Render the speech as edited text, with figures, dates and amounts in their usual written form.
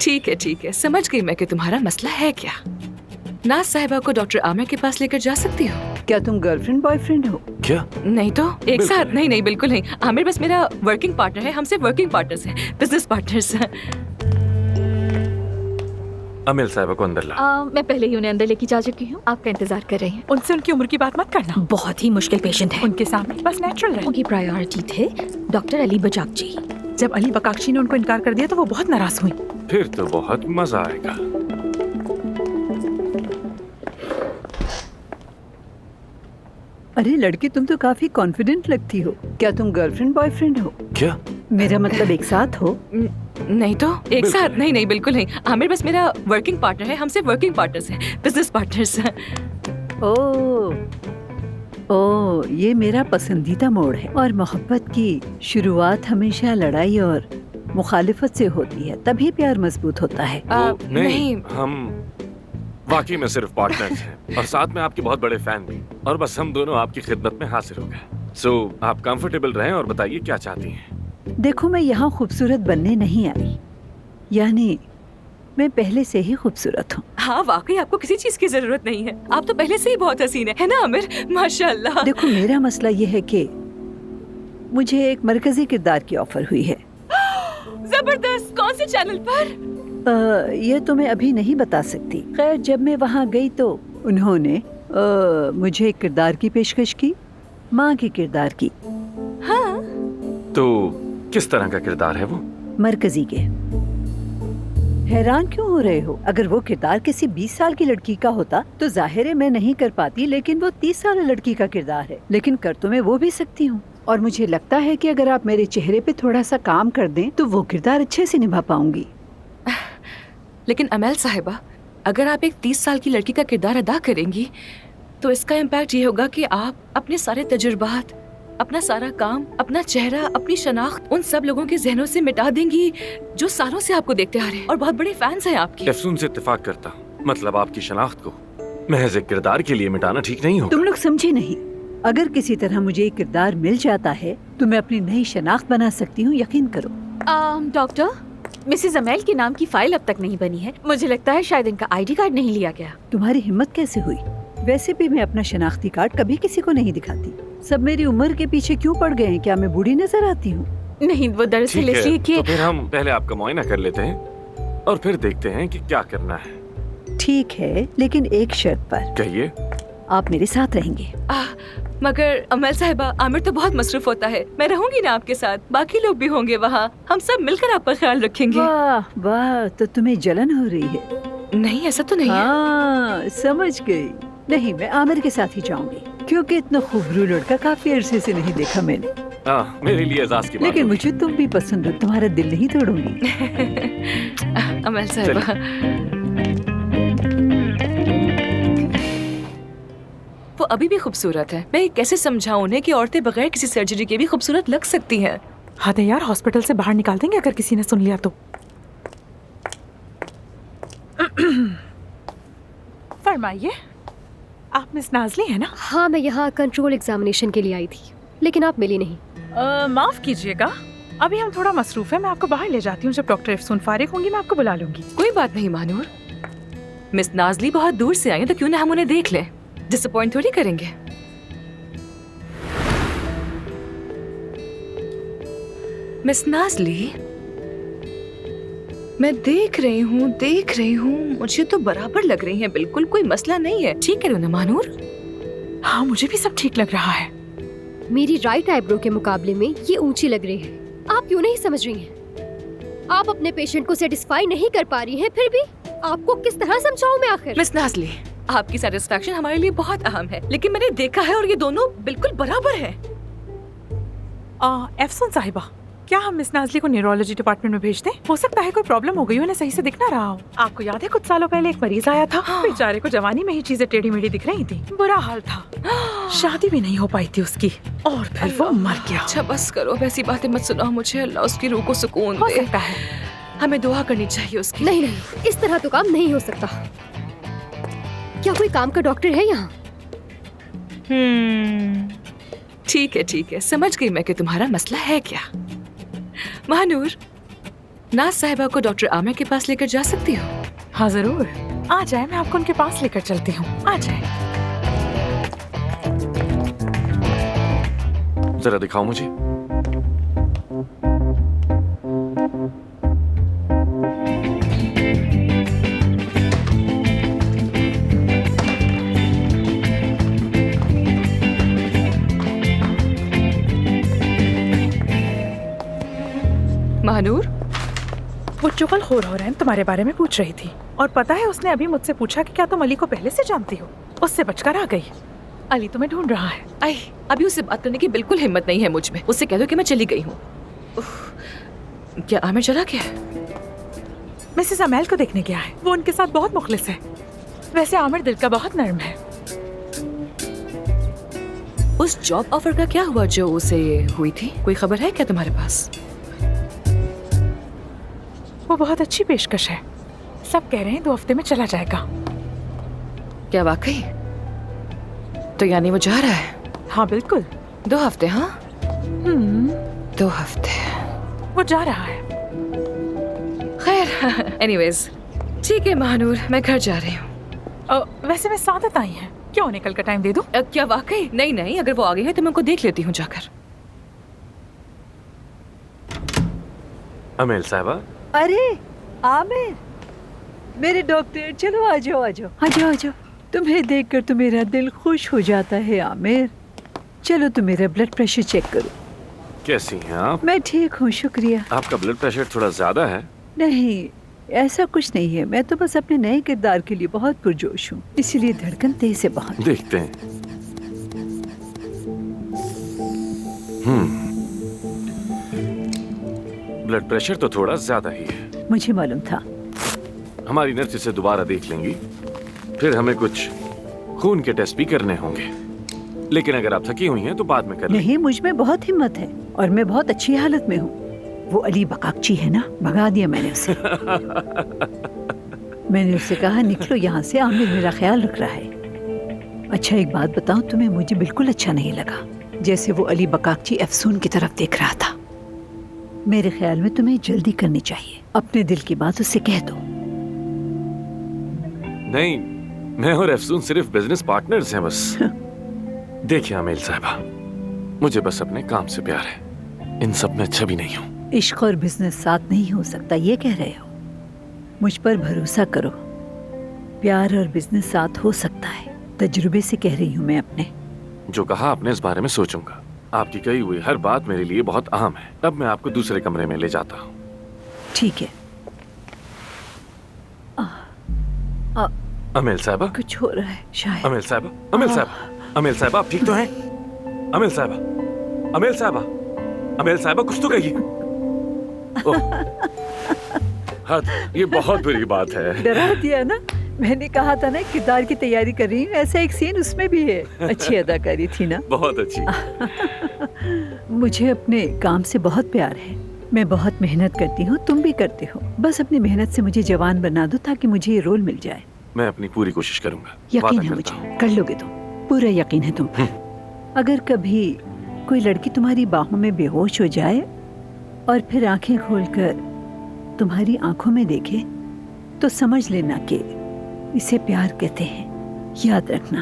ठीक है, समझ गई मैं कि तुम्हारा मसला है क्या। नाज साहिबा को डॉक्टर आमिर के पास लेकर जा सकती हो? क्या तुम गर्लफ्रेंड बॉयफ्रेंड हो? क्या? नहीं तो एक साथ नहीं, बिल्कुल नहीं। आमिर बस मेरा वर्किंग पार्टनर है, हम सिर्फ वर्किंग पार्टनर्स हैं, बिजनेस पार्टनर्स। अमिल साहिबा को अंदर ला। मैं पहले ही उन्हें अंदर लेके जा चुकी हूँ, आपका इंतजार कर रही हैं। उनसे उनकी उम्र की बात मत करना, बहुत ही मुश्किल पेशेंट है। उनके सामने बस नेचुरल रहे। उनकी प्रायोरिटी थे डॉक्टर अली बजाकची। जब अली बकाक्षी ने उनको इनकार कर दिया तो वो बहुत नाराज हुई। फिर तो बहुत मजा आएगा। अरे लड़की, तुम तो काफी कॉन्फिडेंट लगती हो। क्या तुम गर्लफ्रेंड बॉयफ्रेंड हो? क्या? मेरा मतलब एक साथ हो? नहीं तो एक साथ नहीं, बिल्कुल नहीं। आमिर बस मेरा वर्किंग पार्टनर है, हम सिर्फ वर्किंग पार्टनर्स हैं, बिजनेस पार्टनर्स। ओ, ये मेरा पसंदीदा मोड़ है। और मोहब्बत की शुरुआत हमेशा लड़ाई और मुखालिफत से होती है, तभी प्यार मजबूत होता है। नहीं। हम वाकई में सिर्फ पार्टनर्स हैं और साथ में आपके बहुत बड़े फैन भी, और बस हम दोनों आपकी खिदमत में हाजिर हो गए। सो आप कंफर्टेबल रहें और बताइए क्या चाहती हैं। देखो, मैं यहाँ खूबसूरत बनने नहीं आई, यानी मैं पहले से ही खूबसूरत हूँ। हाँ वाकई आपको किसी चीज की जरूरत नहीं है, आप तो पहले से ही बहुत हसीन है ना आमिर, माशाल्लाह। देखो, मेरा मसला ये है कि मुझे एक मरकजी किरदार की ऑफर हुई है। जबरदस्त, कौन से चैनल पर? ये तो मैं अभी नहीं बता सकती। खैर, जब मैं वहाँ गई तो उन्होंने मुझे एक किरदार की पेशकश की, माँ के किरदार की। हाँ। तो किस तरह का किरदार है वो? मरकजी के। हैरान क्यों हो रहे हो? अगर वो किरदार किसी 20 साल की लड़की का होता तो जाहिर है मैं नहीं कर पाती, लेकिन वो 30 साल लड़की का किरदार है, लेकिन कर तो मैं वो भी सकती हूँ। और मुझे लगता है कि अगर आप मेरे चेहरे पे थोड़ा सा काम कर दें तो वो किरदार अच्छे से निभा पाऊंगी। लेकिन अमल साहिबा, अगर आप एक 30 साल की लड़की का किरदार अदा करेंगी तो इसका इम्पैक्ट ये होगा कि आप अपने सारे तजुर्बात, अपना सारा काम, अपना चेहरा, अपनी शनाख्त उन सब लोगों के जहनों से मिटा देंगी जो सालों से आपको देखते आ रहे हैं और बहुत बड़े फैंस हैं आपके। अफसून से इत्तेफाक करता हूँ, मतलब आपकी शनाख्त को महज एक किरदार के लिए मिटाना ठीक नहीं होगा। तुम लोग समझे नहीं। अगर किसी तरह मुझे एक किरदार मिल जाता है तो मैं अपनी नई शनाख्त बना सकती हूँ, यकीन करो। डॉक्टर, मिसेस अमेल के नाम की फाइल अब तक नहीं बनी है। मुझे लगता है शायद इनका आईडी कार्ड नहीं लिया गया। तुम्हारी हिम्मत कैसे हुई? वैसे भी मैं अपना शनाख्ती कार्ड कभी किसी को नहीं दिखाती। सब मेरी उम्र के पीछे क्यों पड़ गए हैं? क्या मैं बूढ़ी नजर आती हूँ? नहीं, वो दरअसल इसलिए कि तो फिर हम पहले आपका मुआयना कर लेते हैं और फिर देखते हैं कि क्या करना है। ठीक है, लेकिन एक शर्त पर। कहिए। आप मेरे साथ रहेंगे। मगर अमल साहिबा, आमिर तो बहुत मसरूफ होता है। मैं रहूंगी ना आपके साथ, बाकी लोग भी होंगे वहाँ, हम सब मिलकर आपका ख्याल रखेंगे। वाह वाह, तो तुम्हें जलन हो रही है? नहीं, ऐसा तो नहीं है। हाँ, समझ गई। नहीं, मैं आमिर के साथ ही जाऊंगी, क्योंकि इतना खूबसूरत लड़का काफी अरसे से नहीं देखा मैंने। मेरे लिए एजाज की बात लेकिन होगी। मुझे तुम भी पसंद हो, तुम्हारा दिल नहीं तोड़ूंगी। अमल साहिबा, वो अभी भी खूबसूरत है। मैं कैसे समझाऊं उन्हें कि औरतें बगैर किसी सर्जरी के भी खूबसूरत लग सकती हैं। हद है यार, हॉस्पिटल से बाहर निकाल देंगे अगर किसी ने सुन लिया तो। फरमाइए, आप मिस नाज़ली है ना? हाँ, मैं यहाँ कंट्रोल एग्जामिनेशन के लिए आई थी, लेकिन आप मिली नहीं। माफ कीजिएगा, अभी हम थोड़ा मसरूफ है। मैं आपको बाहर ले जाती हूँ। जब डॉक्टर अफसून फारिग होंगी मैं आपको बुला लूंगी। कोई बात नहीं मानूर, मिस नाज़ली बहुत दूर से आई हैं, तो क्यों ना हम उन्हें देख लें। डिसअपॉइंट थोड़ी करेंगे। मिस नाज़ली, मैं देख रही हूँ, मुझे तो बराबर लग रही हैं, बिल्कुल कोई मसला नहीं है। ठीक है ना मानूर? हाँ, मुझे भी सब ठीक लग रहा है। मेरी राइट आईब्रो के मुकाबले में ये ऊंची लग रही है। आप क्यों नहीं समझ रही हैं? आप अपने पेशेंट को सेटिस्फाई नहीं कर पा रही हैं, फिर भी आपको किस तरह समझाऊं मैं आखिर? मिस नाज़ली, आपकी सेटिस्फैक्शन हमारे लिए बहुत अहम है, लेकिन मैंने देखा है और ये दोनों बिल्कुल बराबर हैं। अफसून साहिबा, क्या हम मिस नाज़ली को न्यूरोलॉजी डिपार्टमेंट में भेज दें? हो सकता है कोई प्रॉब्लम हो गई हो, उन्हें सही से दिख ना रहा हो। आपको याद है कुछ सालों पहले एक मरीज आया था? बेचारे को जवानी में ही चीजें टेढ़ी मेढ़ी दिख रही थी, बुरा हाल था। शादी भी नहीं हो पाई थी उसकी और फिर वो मर गया। अच्छा बस करो, वैसी बातें मत सुनाओ मुझे। अल्लाह उसकी रूह को सुकून हो दे। सकता है। हमें दुआ करनी चाहिए उसकी। नहीं, इस तरह तो काम नहीं हो सकता। क्या कोई काम का डॉक्टर है यहाँ? ठीक है, समझ गई मैं कि तुम्हारा मसला है क्या। महानूर, नाज साहिबा को डॉक्टर आमिर के पास लेकर जा सकती हो? हाँ जरूर, आ जाए, मैं आपको उनके पास लेकर चलती हूँ। आ जाए। जरा दिखाओ मुझे। महानूर, वो चुगलखोर हो रहे हैं, तुम्हारे बारे में पूछ रही थी। और पता है, उसने अभी मुझसे पूछा कि क्या तुम अली को पहले से जानती हो। उससे बचकर आ गई। अली तुम्हें ढूंढ रहा है। आई, अभी उससे बात करने की बिल्कुल हिम्मत नहीं है मुझ में। उससे कह दो कि मैं चली गई हूँ। क्या आमिर चला गया? मिसेस अमेल को देखने गया है। वो उनके साथ बहुत मुखलिस है। वैसे आमिर दिल का बहुत नर्म है। उस जॉब ऑफर का क्या हुआ जो उसे हुई थी? कोई खबर है क्या तुम्हारे पास? वो बहुत अच्छी पेशकश है। सब कह रहे हैं 2 हफ्ते में चला जाएगा। क्या वाकई? तो यानी वो जा रहा है? हाँ बिल्कुल। 2 हफ्ते? हाँ 2 हफ्ते वो जा रहा है। खैर, एनीवेज, ठीक है महानूर, मैं घर जा रही हूँ। वैसे मैं सादत आई है, क्यों निकल का टाइम दे दूं? क्या वाकई? नहीं नहीं, अगर वो आ गई है तो मैं उनको देख लेती हूँ जाकर। अमेल साहिबा। अरे आमिर, मेरे डॉक्टर, चलो आ जाओ आ जाओ आ जाओ आ जाओ। तुम्हें देखकर तो मेरा दिल खुश हो जाता है आमिर। चलो तुम मेरा ब्लड प्रेशर चेक करो। कैसी हैं आप? मैं ठीक हूँ, शुक्रिया। आपका ब्लड प्रेशर थोड़ा ज्यादा है। नहीं, ऐसा कुछ नहीं है। मैं तो बस अपने नए किरदार के लिए बहुत पुरजोश हूँ, इसीलिए धड़कन तेज से बहुत। देखते हैं। ब्लड प्रेशर तो थोड़ा ज्यादा ही है। मुझे मालूम था। हमारी नर्स इसे दोबारा देख लेंगी, फिर हमें कुछ खून के टेस्ट भी करने होंगे। लेकिन अगर आप थकी हुई हैं तो बाद में कर लेंगे। नहीं, मुझ में बहुत हिम्मत है और मैं बहुत अच्छी हालत में हूँ। वो अली बकाकची है ना, भगा दिया मैंने उसे। मैंने उससे कहा निकलो यहाँ से, आमिर मेरा ख्याल रख रहा है। अच्छा एक बात बताऊं तुम्हें, मुझे बिल्कुल अच्छा नहीं लगा जैसे वो अली बकाकची अफसून की तरफ देख रहा था। मेरे ख्याल में तुम्हें जल्दी करनी चाहिए। अपने दिल की बात उससे कह दो। नहीं, मैं और अफसून सिर्फ बिजनेस पार्टनर्स हैं बस। देखिए अमेल साहिबा, मुझे बस अपने काम से प्यार है। इन सब में अच्छा भी नहीं हूँ। इश्क और बिजनेस साथ नहीं हो सकता, ये कह रहे हो? मुझ पर भरोसा करो, प्यार और बिजनेस साथ हो सकता है। तजुर्बे से कह रही हूँ मैं अपने। जो कहा आपने इस बारे में सोचूंगा। आपकी कही हुई हर बात मेरे लिए बहुत अहम है। अब मैं आपको दूसरे कमरे में ले जाता हूँ। ठीक है। अमेल साहिबा, कुछ हो रहा है शायद। अमेल साहिबा, अमेल साहिबा, अमेल साहिबा, आप ठीक तो हैं? अमेल साहिबा, अमेल साहिबा, अमेल साहिबा, कुछ तो कहिए। हद, ये बहुत बुरी बात है। डरा दिया ना? मैंने कहा था ना किरदार की तैयारी कर रही हूँ। ऐसा एक सीन उसमें भी है। अच्छी अदाकारी थी ना? बहुत अच्छी। मुझे अपने काम से बहुत प्यार है। मैं बहुत मेहनत करती हूँ, तुम भी करते हो। बस अपनी मेहनत से मुझे जवान बना दो ताकि मुझे ये रोल मिल जाए। मैं अपनी पूरी कोशिश करूंगा। यकीन वादा है करता मुझे, हूं। कर लोगे तुम। पूरा यकीन है तुम पर। अगर कभी कोई लड़की तुम्हारी बाहों में बेहोश हो जाए और फिर आंखें खोलकर तुम्हारी आंखों में देखे तो समझ लेना कि इसे प्यार कहते हैं। याद रखना।